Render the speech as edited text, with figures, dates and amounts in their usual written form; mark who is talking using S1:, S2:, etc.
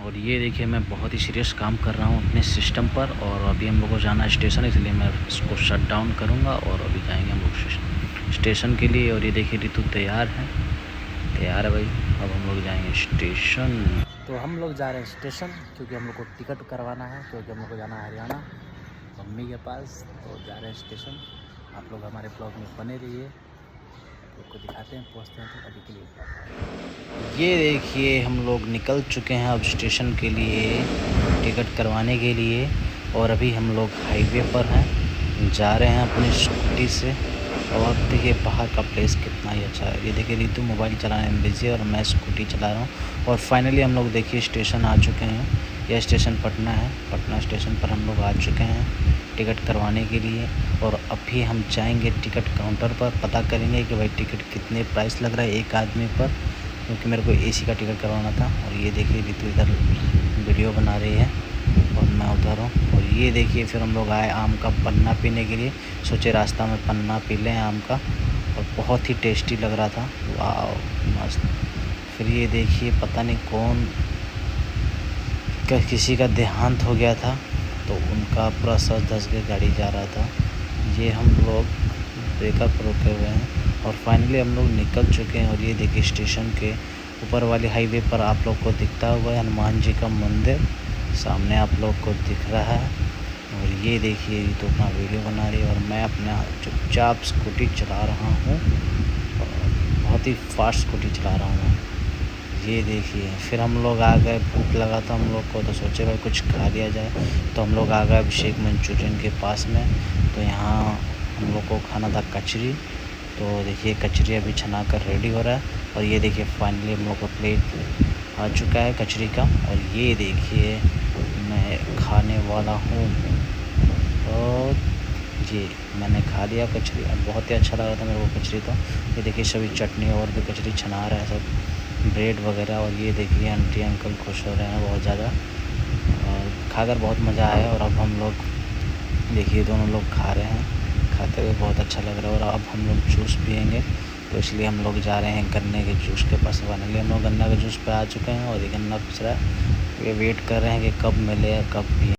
S1: और ये देखिए मैं बहुत ही सीरियस काम कर रहा हूँ अपने सिस्टम पर, और अभी हम लोग को जाना है स्टेशन, इसलिए मैं इसको शट डाउन करूँगा और अभी जाएंगे हम लोग स्टेशन के लिए। और ये देखिए ऋतु तैयार है भाई। अब हम लोग जाएंगे स्टेशन। तो हम लोग जा रहे हैं स्टेशन क्योंकि हम लोग को टिकट करवाना है, क्योंकि हम लोग को जाना है हरियाणा मम्मी के पास। तो जा रहे हैं स्टेशन। आप लोग हमारे ब्लॉग में बने रहिए, आप लोग को दिखाते हैं पहुँचते हैं। तो अभी के लिए ये देखिए हम लोग निकल चुके हैं अब स्टेशन के लिए टिकट करवाने के लिए। और अभी हम लोग हाईवे पर हैं, जा रहे हैं अपनी स्कूटी से। और देखिए बाहर का प्लेस कितना ही अच्छा है। ये देखिए ऋतु मोबाइल चलाने में बिजी है और मैं स्कूटी चला रहा हूँ। और फाइनली हम लोग देखिए स्टेशन आ चुके हैं। यह स्टेशन पटना है। पटना स्टेशन पर हम लोग आ चुके हैं टिकट करवाने के लिए। और अभी हम जाएंगे टिकट काउंटर पर, पता करेंगे कि भाई टिकट कितने प्राइस लग रहा है एक आदमी पर, क्योंकि मेरे को एसी का टिकट करवाना था। और ये देखिए ऋतु इधर वीडियो बना रही है और मैं उधर हूँ। और ये देखिए फिर हम लोग आए आम का पन्ना पीने के लिए। सोचे रास्ता में पन्ना पी लें आम का, और बहुत ही टेस्टी लग रहा था। वाह मस्त। फिर ये देखिए पता नहीं कौन किसी का देहांत हो गया था, तो उनका पूरा सज धस के गाड़ी जा रहा था। ये हम लोग ब्रेकर पर रुके हुए हैं और फाइनली हम लोग निकल चुके हैं। और ये देखिए स्टेशन के ऊपर वाले हाईवे पर आप लोग को दिखता हुआ हनुमान जी का मंदिर सामने आप लोग को दिख रहा है। और ये देखिए तो अपना वीडियो बना रही है और मैं अपना चुपचाप स्कूटी चला रहा हूँ, बहुत ही फास्ट स्कूटी चला रहा हूँ। ये देखिए फिर हम लोग आ गए, भूख लगा था हम लोग को, तो सोचे भाई कुछ खा लिया जाए। तो हम लोग आ गए अभिषेक मंचूरियन के पास में। तो यहाँ हम लोग को खाना था कचरी। तो देखिए कचरी अभी छना कर रेडी हो रहा है। और ये देखिए फाइनली हम लोग का प्लेट आ चुका है कचरी का। और ये देखिए मैं खाने वाला हूँ, और ये मैंने खा लिया कचरी और बहुत ही अच्छा लगा था मेरे को कचरी। तो ये देखिए सभी चटनी और भी कचरी छना रहा है, सब ब्रेड वगैरह। और ये देखिए आंटी अंकल खुश हो रहे हैं बहुत ज़्यादा, और खाकर बहुत मज़ा आया। और अब हम लोग देखिए दोनों लोग खा रहे हैं, खाते हुए बहुत अच्छा लग रहा है। और अब हम लोग जूस पियेंगे, तो इसलिए हम लोग जा रहे हैं गन्ने के जूस के पास। फाइनली हम लोग गन्ना के जूस पे आ चुके हैं और ये गन्ना पिस रहा है। ये वेट कर रहे हैं कि कब मिले या कब पिए।